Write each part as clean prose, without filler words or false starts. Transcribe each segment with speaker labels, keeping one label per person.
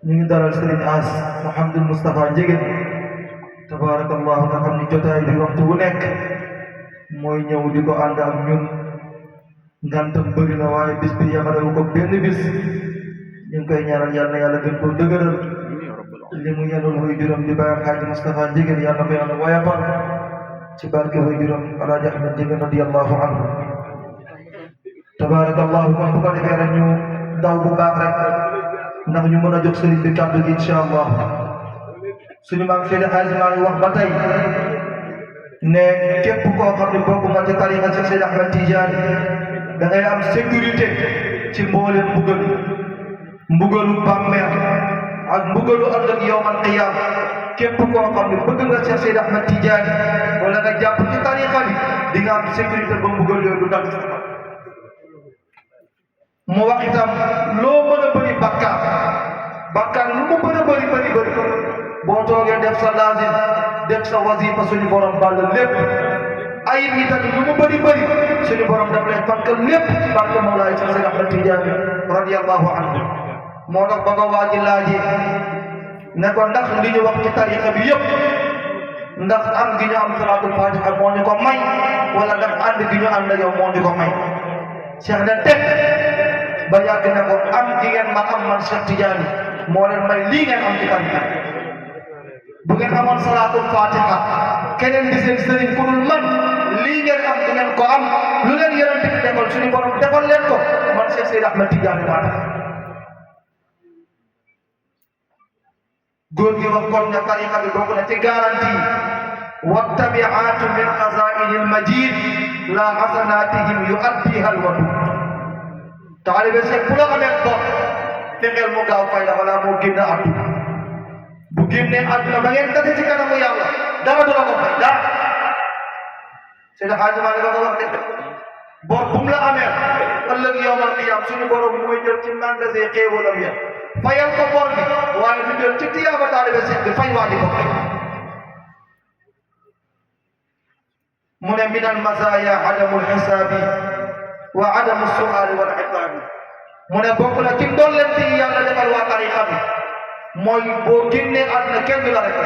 Speaker 1: ñu ngi dalal Serigne As Mouhamadou Moustapha Ndiéguène tabarakallahu nga xam ni jotaay bi waxtu wu nekk mooy ñëw di ko ànd ak ñun ngantam bëri na waaye bis bi yamalewu ko benn bis ñu ngi koy ñaanal yàlla na yàlla gën koo dëgëral li mu yenul way juróom di bàyyam Xaaji Moustapha Ndiéguène yàlla na ko yàlla woyafal ci barke way juróom Alaaji Ahmed Ndiéguène radiyallahu anhu tabarakallahu kon bu ko defee rek ñu daw bu baax rek ndax ñu mën a jox sëriñ bi kàddu gi incha allah suñu maam Seydi Hadji Malick wax ba tey ne képp koo xam ne bokk nga ci tariqa ci Seydi Ahmed Tidiane da ngay am sécurité ci mbooleem mbugalu bàmmeel ak mbugalu ëllëg yawmal qiyaama képp koo xam ne bëgg nga ci Seydi Ahmed Tidiane wala nga jàpp ci tariqa bi di nga am sécurité ba mbugal yooyu du dal mu wax itam loo mën a bëri bàkkaar lu mu mën a bëri boo toogee def sa laazim def sa wasifa suñu borom bàll lépp ayib yi tamit lu mu bëri suñu borom daf lay fànkal lépp ci barke Mawlaay Cheikh Seydi Ahmed Tidiane radiyallahu anhu moo tax ba nga waaji laaji ne ko ndax li ñu wax ci tariqa bi yëpp ndax am gi ñu am salaatul fatiha moo ñu ko may wala ndax ànd gi ñu ànd ak yow moo ñu ko may Cheikh ne teg ba yàgg ne ko am gi ngeen ma am man Cheikh Tidiane moo leen may lii ngeen am ci tariqa bu ngeen amoon salaatul fatiha keneen di seen sëriñ ku dul man lii ngeen am di ngeen ko am lu leen yonent bi defal suñu borom defal leen ko man Cheikh Seydi Ahmed Tidiane maa tax góor gi wax kon ne tariqa bi bokk na ci garantie wattabi'atu min xazaa'inil majid la hasanatihim yu'addiha alwadu taalibe Cheikh bu la amee bopp fexeel mu gaaw fay la balaa moo génn àdduna bu génnee àdduna ba ngeen dase ci kanamu yàlla dara du la ko fay dara Seydi Hadji Malick ko wax de bor bu mu la amee ëllëg yawmal qiyaam suñu borom mooy jël ci magasin xéewalam ya fayal ko bor bi waaye du jël ci tiyaaba taalibe Cheikh bi fay waa di ko mu ne min al masaaya adamul xisaabi wa adamu suaali wal iqaabi mu ne bokk na ci ndolleent yi yàlla defal waa tariqa bi mooy boo génnee àdduna kenn du la rek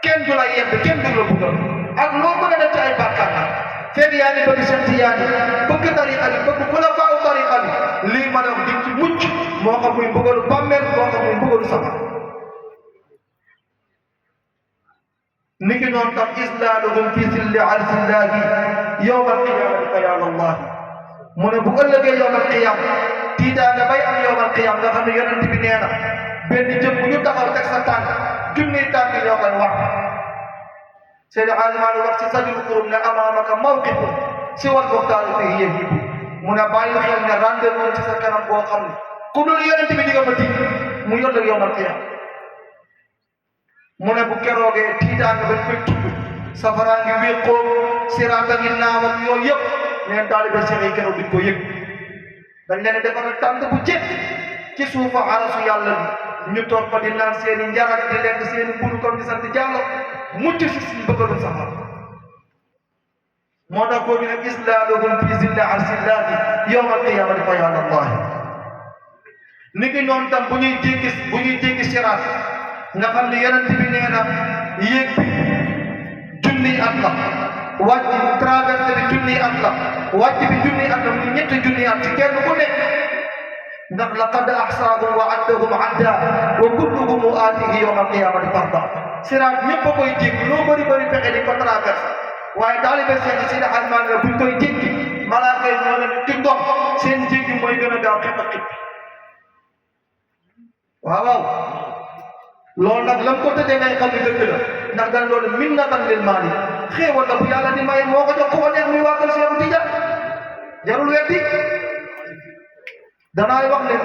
Speaker 1: kenn du la yedd kenn du la buggal ak loo mën a def ci ay bàkkaar la fekk yaa ngi bëgg Cheikh Tidiane bëgg tariqa bi bëgg xulafaa tariqa bi lii ma def di ci mucc moo xam muy mbugalu bàmmeel moo xam muy mbugalu safara niki noonu tam islaaluhum fi zilli arsillahi yawmal qiyaamati fayaanallahi mu ne bu ëllëgee yawmal qiyaam tiitaanga bay am yawmal qiyaam nga xam ne yonent bi nee na benn jëm bu ñu taxaw teg sa tànk junniy tànk ñoo koy wax Seydi Hadji Malick wax ci Zajrul Qulub ne amaamaka mawqifun siwal muxtaari fiihi yahibu mu ne bàyyi xel ne rendez-vous ci sa kanam boo xam ne ku dul yonent bi di nga fa tiit mu yor la yawmal qiyaam mu ne bu keroogee tiitaanga bañ koy tudd safaraa ngi wéqoo siraata ngi naaw ak yooyu yëpp neen taalibe Cheikh yi keroog duñ ko yëg dañ leen defaral tànt bu jekk ci suufa arasu yàlla bi ñu toog fa di naan seeni njarak di lekk seeni mburu comme di sant Yàlla mucc si suñu bëggalum safar moo tax boo ñu ne islaaluhum fi zilli arsillahi yawmal qiyaamati fayaanallahi ni ngi noonu tam bu ñuy jéggi siraat nga xam ne yonent bi nee na yéeg bi junniy at la wàcc traversé bi junniy at la wàcc bi junniy at la muy ñetti junniy at ci kenn ku nekk ndax laqad ahsaahum wa addahum adda wa kulluhum aatihi yawmal qiyaamati farda siraat ñëpp a koy jéggi loo bëri pexe di ko traversé waaye taalibe Cheikh Seydi Hadji Malick buñ koy jéggi malaaka yi ñoo leen ci ndox seen jéggi mooy gën a gaaw xet ak xit waaw loolu nag lam ko tëddee ngay xam ne dëgg la ndax dañ loolu minnatan lil maali xéewal la bu yàlla di maye moo ko jox ko neex muy waa kër Cheikh Tidiane jarul weddi danaay wax ne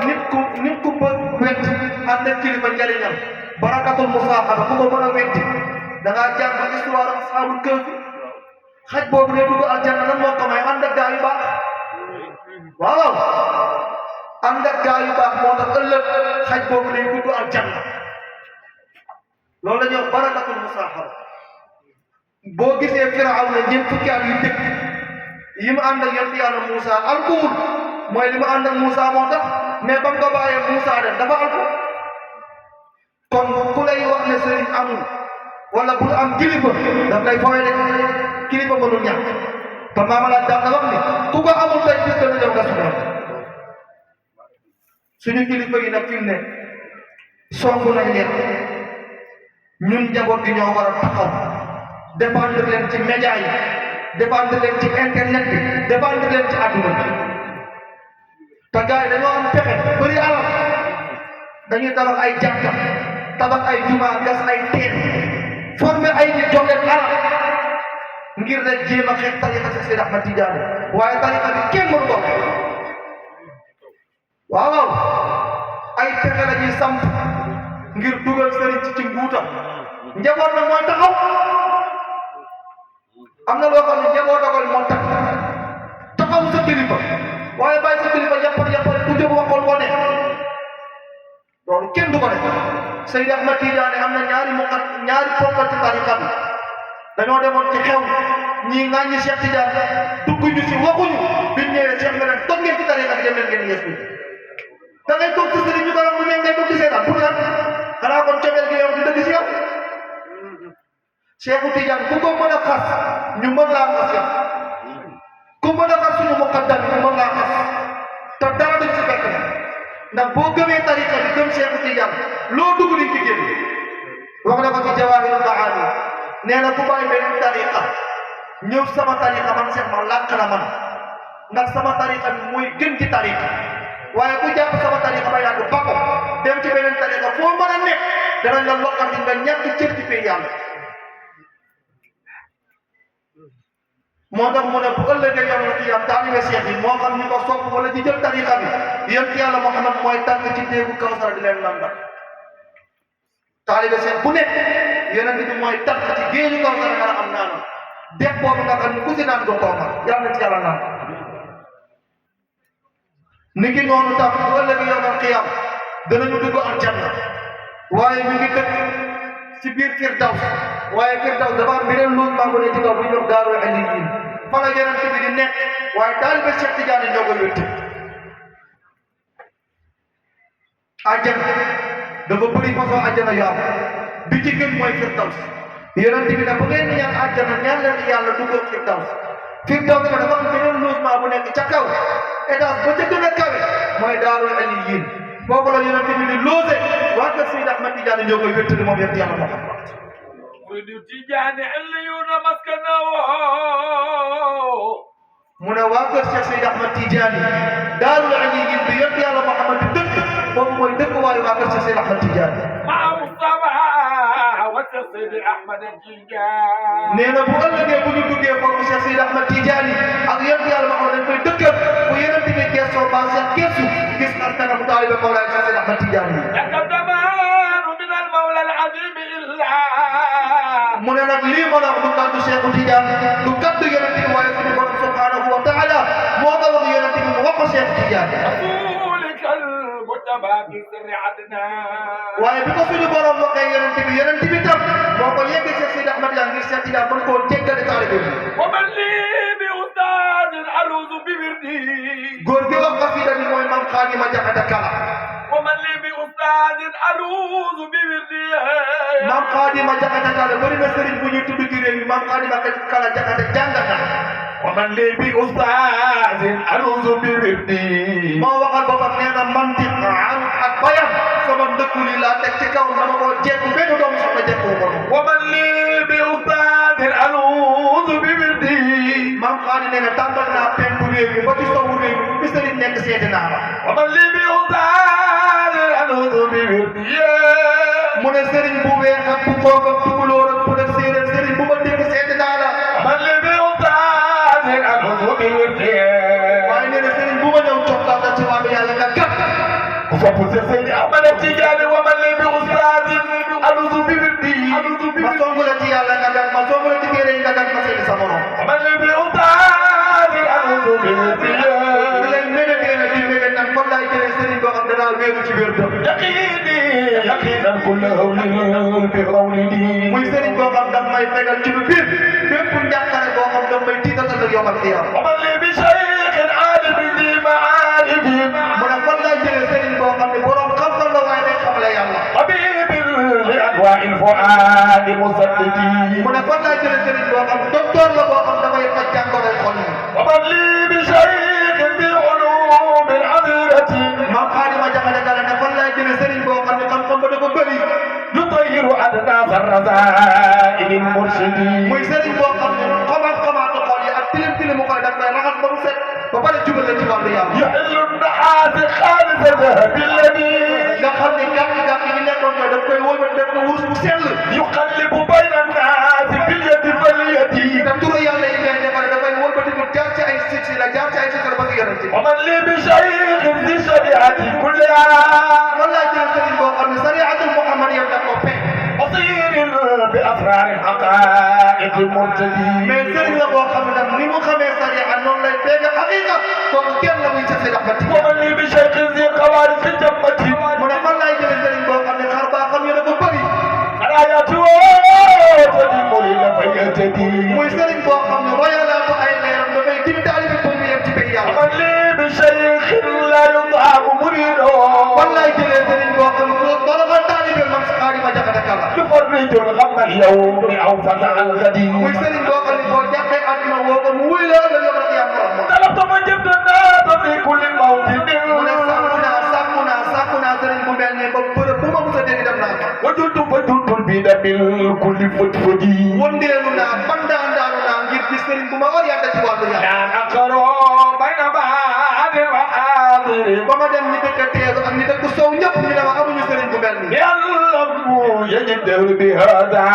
Speaker 1: nit ku ba wedd ànd ak kilifa njariñam barakatul musaaxaba ku ko mën a weddi da ngaa jàng histoire ashaabul kahf xaj boobu ne dugg aljanna lan moo ko may ànd ak gaa yu baax waaw ànd ak gaa yu baax moo tax ëllëg xaj boobu ne dugg aljanna loolu la ñuy wax barakatul musaaxaba boo gisee Firawna ñeent fukki at yu dëkk yi mu ànd ak yonent Yàlla Muusa alkuwul mooy li mu ànd ak Muusa moo tax mais ba mu ko bàyyee Muusa dem dafa alku kon ku lay wax ne sëriñ amul wala bul am kilifa daf lay fooy de kilifa mënul ñàkk te maama laa daan na wax ni ku ko amul tey bis dana ñëw nga soxla suñu kilifa yi nag fi mu ne songu nañ leen ñun njaboot gi ñoo war a taxaw dépendre leen ci média yi dépendre leen ci internet bi dépendre leen ci àdduna bi te gars yi dañoo am pexe bëri alal dañuy tabax ay jàkka tabax ay jumaa gas ay teen former ay nit jox leen alal ngir rek jéem a xeex tariqa si Seydi Ahmad Tidiane waaye tariqa bi kenn mënu ko waaw waaw ay pexe la ñuy samp ngir dugal sëriñ ci nguutam njaboot na mooy taxaw am na loo xam ne njaboot a koy moo taxaw sa kilifa waaye bàyyi sa kilifa yàppal ku jóg waxoon ko ne loolu kenn du ko def Seydi Ahmad Tidiane am na ñaari ponkal ci tariqa bi dañoo demoon ci xew ñii ŋàññi Cheikh Tidiane dugguñu si waxuñu biñ ñëwee Cheikh nga ne toog ngeen ci tariqa bi dem leen ngeen yees bi da ngay toog ci sëriñ ñu ko wax mu ne ngay toog ci seetaan pour lan xanaa kon cobel gi yow di dëgg si yow Cheikh Tidiane ku ko mën a xas ñu mën laa xas yow ku mën a xas suñu muqaddam ñu mën laa xas te dara duñ ci fekk ndax boo gëmee tariqa bi gëm Cheikh Tidiane loo dugg di ci génn wax na ko ci Jawaahirul Maani nee na ku bàyyi beneen tariqa ñëw sama tariqa man Cheikh ma làkk na man ndax sama tariqa bi mooy gën ci tariqa waaye ku jàpp sama tariqa ba yàgg ba ko dem ci beneen tariqa foo mën a nekk danañ la lokkati nga ñàkk cër ci pay yàlla moo tax mu ne bu ëllëgee yow ci yam taalibe Cheikh yi moo xam ñu ko sopp wala di jël tariqa bi yéen ci yàlla Muhammad mooy tànk ci déegu Kawsara di leen nandal taalibe Cheikh bu nekk yonent bi mooy tànk ci géeju Kawsara nga am naanu def boobu nga xam ne ku si naan doo ko mar yàlla ci yàlla naan niki noonu tam bu ëllëgee yawmal qiyaam danañu dugg aljanna waaye ñu ngi dëkk ci biir Firdaws waaye Firdaws dafa am beneen loolu maa ngi ci kaw bu ñëw Daaru Aliyin fa la yonent bi di nekk waaye taalibe Cheikh Tidiane ñoo koy wétti àjjana dafa bëri façon àjjana yu am bi ci gën mooy Firdaws yonent bi nag bu ngeen ñaan àjjana ñaan leen yàlla duggoon Firdaws Firdaws nag dafa am beneen logement bu nekk ca kaw étage ba ca gën a kawe mooy Daaru Aliyin foofu la yonent bi di loose waa kër Seydi Ahmad Tidiane ñoo koy wéttali moom yëpp yàlla Muhammad
Speaker 2: Seydi Tidiane Aliyuna maskana
Speaker 1: mu ne waa kër Cheikh Seydi Ahmad Tidiane Daaru Aliyin bi yëpp yàlla Muhammad di dëkk foofu mooy dëkk waaye waa kër Cheikh Seydi Ahmad Tidiane
Speaker 2: maa Mustafa wa Seydi Ahmad Tidiane
Speaker 1: nee na bu ëllëgee bu ñu duggee foofu Cheikh Seydi Ahmad Tidiane ak yëpp yàlla Muhammad dañ koy dëkkal bu yeneen bi geesoo ba Cheikh geesu gis askan bu taalibe Mawlaay Cheikh Seydi Ahmad Tidiane mu ne nag lii ma la wax du kaddu Cheikh Tidiane du kaddu yonent bi waaye suñu borom subhanahu wa taala moo ko wax yonent bi mu wax ko Cheikh Tidiane waaye bi ko suñu borom waxee yonent bi tam moo ko yeggee Cheikh Seydi Ahmad Tidiane ngir Cheikh Tidiane mën koo jéggale taalibe bi góor gi wax xasida bi mooy Maam Xaadima Jaxate Kala Maam Xaadima Jaxate Kala bëri na sëriñ bu ñuy tudd ci réew mi Maam Xaadima Kala Jaxate jàngal na
Speaker 2: ومن لي بأستاذ ألوذ بوردي
Speaker 1: moo waxal boppam nee na mantiq arut ak bayan sama ndëkku li laa teg ci kaw dama koo jekku benn doomu soxla jekku ko
Speaker 2: ومن لي بأستاذ ألوذ بوردي
Speaker 1: Maam Xaadi nee na tàmbal naa penku réew mi ba ci sowu réew mi bi sëriñ nekk seeti naa la
Speaker 2: ومن لي بأستاذ ألوذ بوردي
Speaker 1: mu ne sëriñ bu weex ak bu xoog ak tukulóor ak bu def séeréer sëriñ bu ma dégg seeti naa la
Speaker 2: ومن لي بأستاذ ألوذ بوردي
Speaker 1: waaye nee na sëriñ bu ma ñëw cokkaat la ci wàllu yàlla nga gàtt
Speaker 2: وفوق سيدي أحمد التجاني ومن لي بأستاذ ألوذ بوردي
Speaker 1: ma songu la ci yàlla nga gàtt ma songu la ci téere yi nga gàtt ma seeti sa morom
Speaker 2: ومن لي بأستاذ ألوذ بوردي
Speaker 1: kon laay jëlee sëriñ boo xam ne daal wéeru ci wér dëgg
Speaker 2: يقيني يقينا كل هول بقولي
Speaker 1: muy sëriñ boo xam daf may fegal ci lu biir bépp njàqare boo xam daf may tiital ak yomal xiyaam
Speaker 2: ومن لي بشيخ عالم ذي معارف
Speaker 1: mu ne kon laay jëlee sëriñ boo xam ne borom xam-xam la waaye day xamale yàlla
Speaker 2: طبيب الفؤاد مسددي
Speaker 1: mu ne fan laa jëlee sëriñ boo xam docteur la boo xam dafay faj jàngoroy xol yi
Speaker 2: ومن لي بشيخ بعلوم العذرة
Speaker 1: maam Xaadima Jaxate Kala ne fan laa jëlee sëriñ boo xam ne xam-xam ba dafa bëri
Speaker 2: يطير أدناس الرذائل المرشدين
Speaker 1: muy sëriñ boo xam ne xamaatu xol yi ak tilim tilimu xol daf koy raxas ba mu set ba pare jubal la ci wàllu yàlla
Speaker 2: يحل النحاس خالص ذهب الذي
Speaker 1: nga xam ne gàtt yi nekkoon koy daf koy wëlbati def ko wurus bu sell
Speaker 2: يقلب بين الناس باليد فاليد
Speaker 1: te turu yàlla yi ngay defare dafay wëlbati ko jaar ci ay siti la jaar ci ay siti la ba nga yonente
Speaker 2: ومن لي بشيخ ذي شريعة كلها
Speaker 1: fan laa jëlee sëriñ boo xam ne sariatul muhammadiyya daf ko fekk
Speaker 2: بصير بأسرار حقائق المرتدي
Speaker 1: mais sëriñ la boo xam ne nag ni mu xamee sariya noonu lay dégg xaqiqa kooku kenn la muy ca si Ahmad Tijaan
Speaker 2: ومن لي بشيخ ذي قوارث جمتي
Speaker 1: mu ne fan laay jëlee sëriñ boo xam ne xar baa xam yi dafa bëri
Speaker 2: رايته تدم لنا فيهتدي
Speaker 1: muy sëriñ boo xam ne royalaatu ay leeram dafay dim taalibi pour mu yem ci biir yàlla
Speaker 2: ومن لي بشيخ لا يضاع مريده
Speaker 1: fan laay jëlee sëriñ boo xam ne doroxal taalibe mam si Xaadima Jaxate Kala
Speaker 2: يفرج الغم اليوم او فزع الغد
Speaker 1: muy sëriñ boo xam ne boo jàppee àdduna woo ko mu wuy la la yomal qiyaam borom
Speaker 2: طلبت من جبت الناس في كل موطن
Speaker 1: mu ne sàkku naa sëriñ bu mel nii ba bërëb bu ma mos a dégg dem naa ko
Speaker 2: وجدت فجدت البيد من كل فتفجي
Speaker 1: wondeelu naa bandaandaanu naa ngir gis sëriñ bu ma orienté ci wàllu yàlla
Speaker 2: كان أقرأ بين بعض وحاضر
Speaker 1: ba ma dem ñi dëkk teesu ak ñi dëkk sow ñëpp ñu ne ma amuñu sëriñ bu mel nii
Speaker 2: يعلم يجد بهذا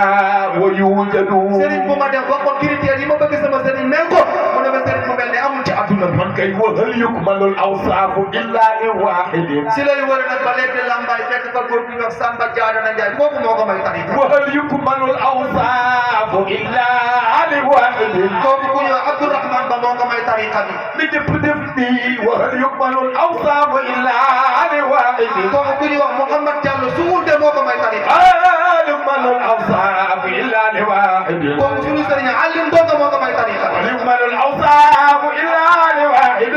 Speaker 2: ويوجد
Speaker 1: sëriñ bu ma dem wax ko critères yi ma bëgg sama sëriñ mel ko mu ne ma sëriñ bu mel nii amul ci àdduna bi
Speaker 2: من كيف هل يكمل الأوصاف إلا لواحد
Speaker 1: si lay wër nag ba léegi lambaay fekk fa góor gi wax Samba Jaara na Njaay kooku moo ko may tariqa
Speaker 2: وهل يكمل الأوصاف إلا لواحد
Speaker 1: kooku ku ñëw Abdourahman Ba moo ko may tariqa bi
Speaker 2: لجب دفني وهل يكمل الأوصاف إلا لواحد
Speaker 1: kooku ku ñuy wax Mouhamad Diallo su wulde moo ko may tariqa
Speaker 2: هل يكمل الأوصاف إلا لواحد
Speaker 1: kooku suñu sëriñ Alim Ndongo moo ko may tariqa
Speaker 2: وهل يكمل الأوصاف إلا لواحد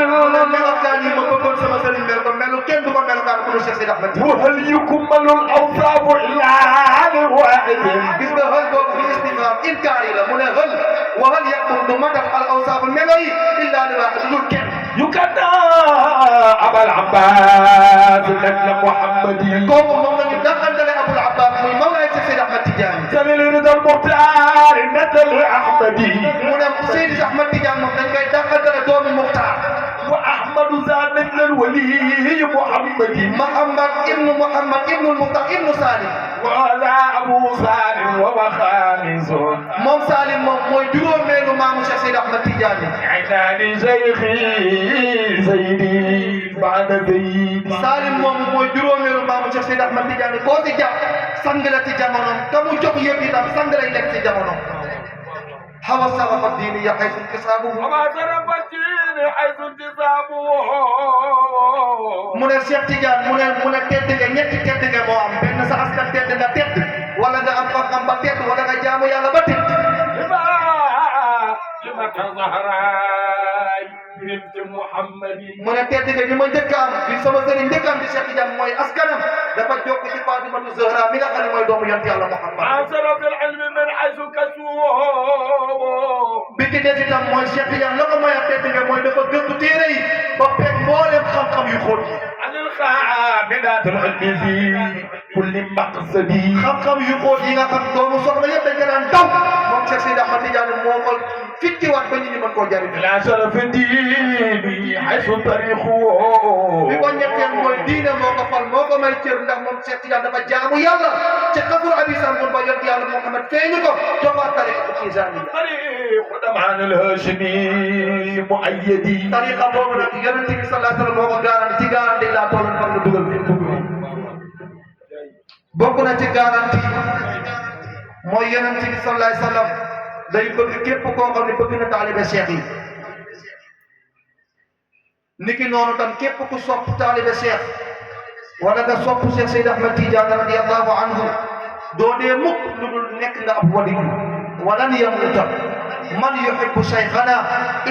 Speaker 1: melokaan yi ma bëggoon sama sëriñ mel ko melu kenn du ko melokaan ku dul Cheikh Sidi Ahmed
Speaker 2: وهل يكمل الأوصاف إلا لواحد
Speaker 1: gis nga xël boobu bi istifham inkaar yi la mu ne xël wa hal yakun du matal al awsaaf melo yi illa li waaxid dul kenn
Speaker 2: يكنى أبا العباس نجل محمدي
Speaker 1: kooku moom la ñu dàqantale Abul Abbas muy mawlaay Cheikh Sidi Ahmed Tidiane
Speaker 2: سبيل رضا المختار نجل أحمدي
Speaker 1: mu ne Seydi Ahmed Tidiane moom dañ koy dàqantale doomi Muxtaar
Speaker 2: وأحمد زاد نجل الولي محمدي
Speaker 1: Muhammad ibnu Muxtaar ibnu Salim
Speaker 2: وهذا أبو سالم وخامس
Speaker 1: moom Salim moom mooy juróomeelu maamu Cheikh Sidi Ahmed Tidiane
Speaker 2: عداني شيخي سيدي بعد زيدي
Speaker 1: Salim moom mooy juróomeelu maamu Cheikh Sidi Ahmed Tidiane koo ci jàpp sang la ci jamonoom ka mu jox yëpp itam sang lay lekk ci jamonoom hawa sarafa diini ya xaytu kisaabuhu
Speaker 2: وما شرف الدين حيث انتسابه
Speaker 1: mu ne Cheikh Tidiane mu ne tedd nga ñetti tedd nga moo am benn sa askan tedd nga tedd wala nga am xam-xam ba tedd wala nga jaamu yàlla ba tedd
Speaker 2: جمعة زهراء بنت محمد
Speaker 1: mu ne tedd nga ñi ma njëkk a am bi sama sëriñ njëkk a am di Cheikh Tidiane mooy askanam dafa jokk ci Fatimatu Zahra mi nga xam ne mooy doomu yonent yàlla Muhammad
Speaker 2: مع شرف العلم من حيث كسوه
Speaker 1: bi ci des itam mooy Cheikh Tidiane la ko may a tedd nga mooy dafa gëstu téere yi ba fekk mboolem xam-xam yu xóot yi
Speaker 2: عن الخامنات العلم في كل مقصدي
Speaker 1: xam-xam yu xóot yi nga xam doomu soxla yëpp dañ ko daan daw moom Cheikh Sidi Ahmed Tidiane moo ko fittiwaat ba nit ñi mën koo jariñ
Speaker 2: لا شرف الدين حيث تاريخه
Speaker 1: bi ko ñetteel mooy diine moo ko fal moo ko may cër ndax moom Cheikh Tidiane dafa jaamu yàlla ca kafur abisan mun ba yont yàlla Muhammad feeñu ko joxaat tariqa tijaaniyya
Speaker 2: طريق دمعان الهاشمي مؤيدي
Speaker 1: tariqa boobu nag yonent bi sallallahu alayhi wa sallam moo ko garanti ci garanti laa tolloon far nga dugal fi dugg bokk na ci garanti mooy yonent bi sallallahu alayhi wa sallam day bëgg képp koo xam ne bëgg na taalibe Cheikh yi niki noonu tam képp ku sopp taalibe Cheikh wala nga sopp Cheikh Seydi Ahmed Tidiane radiyallahu anhu doo dee mukk lu dul nekk nga ab waliyu walan yamuta man yuhibbu shaykhana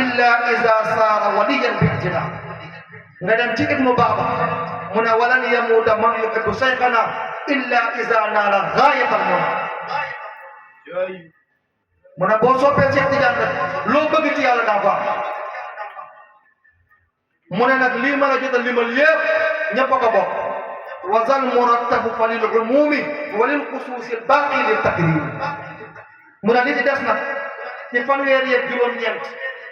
Speaker 1: illa iza saara waliyan bi'tina nga dem ci Ibnu Baaba mu ne walan yamuta man yuhibbu shaykhana illa iza naala gaayatal muna mu ne boo soppee Cheikh Tidiane rek loo bëgg ci yàlla daa ko am mu ne nag lii ma la jot a limal yépp ñëpp a ko bokk wazal murattabu fa lil umumi wa lil xusuusi baaqi lil takrim mu ne li ci des nag ci fanweer yeeg juróom-ñeent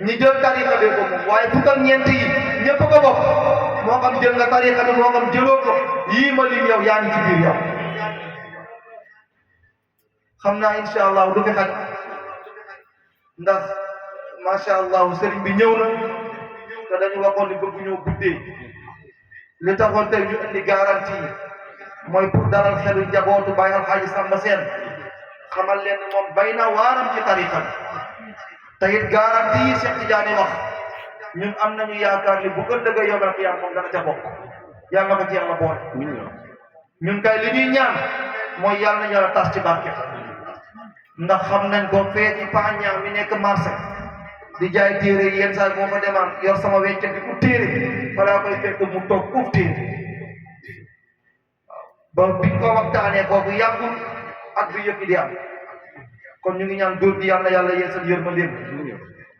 Speaker 1: ñi jël tariqa bee ko moom waaye fukk ak ñeent yi ñëpp a ko bokk moo xam jël nga tariqa bi moo xam jëloo ko yii ma lim yow yaa ngi ci biir yow xam naa incha allah du fi xaj ndax macha allah sëriñ bi ñëw na te dañu waxoon ni bëgg ñoo guddee li taxoon tey ñu indi garantie mooy pour dalal xelu njabootu Baye Alxaaji Samba Seen xamal leen ni moom bay na waaram ci tariqa bi te it garantie yi Cheikh Tidiane wax ñun am nañu yaakaar ni bu ëllëgee yomal xiyaam moom dana ca bokk yàlla ko ci yàlla boole ñun kay li ñuy ñaan mooy yàlla na yàlla tas ci barke ndax xam nañ ko fee ci paña mi nekk marché di jaay téere yi yenn saa yi moo fa demaan yor sama wecce bi ku téere balaa koy fekk mu toog uf téere ba biñ ko waxtaanee kooku yàggul ak bi yëpp di am kon ñu ngi ñaan góor gi yàlla yàlla yeesal yërmandeem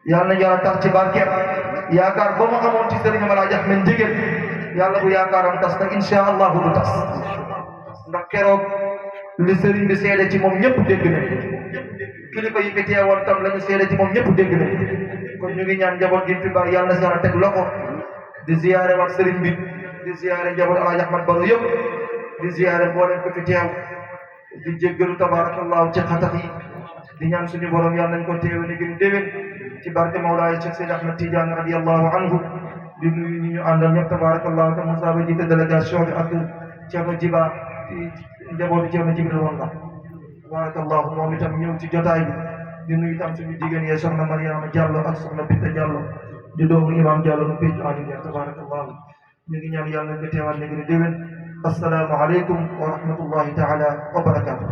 Speaker 1: yàlla na yàlla tax ci barkeem yaakaar ba mu amoon ci sëriñ ma laa jax men jigéen yàlla bu yaakaaram tas na insha allahu du tas ndax keroog li sëriñ bi seede ci moom ñëpp dégg nañ kilifa yi fi teewoon tam la ñu seede ci moom ñëpp dégg nañ kon ñu ngi ñaan njaboot gi fi bari yàlla na si yàlla teg loxo di ziyaare wax sëriñ bi di ziyaare njaboot Alaaji Ahmad Baro yëpp di ziyaare mbooleen ko fi teew di jéggalu tabarakallahu ci xatax yi di ñaan suñu borom yàlla nañ ko teewe ni gën déwén ci barke Mawlaay Cheikh Seydi Ahmad Tidiane radiyallahu anhu di nuyu ñi ñu àndal ñëpp tabarakallahu te Moussa Ba jiite délégation bi ak Thierno Djiba njabootu Thierno Jibril woon la tabarakallahu moom itam ñëw ci jotaay bi di nuyu itam suñu jigéen yee soxna Mariama Diallo ak soxna Binta Diallo di doomu imam Diallo nu pécc aju ngeen tabarakallahu ñu ngi ñaan yàlla nga teewal ni gën déwén assalaamu aleykum wa rahmatullahi taala wa barakatuh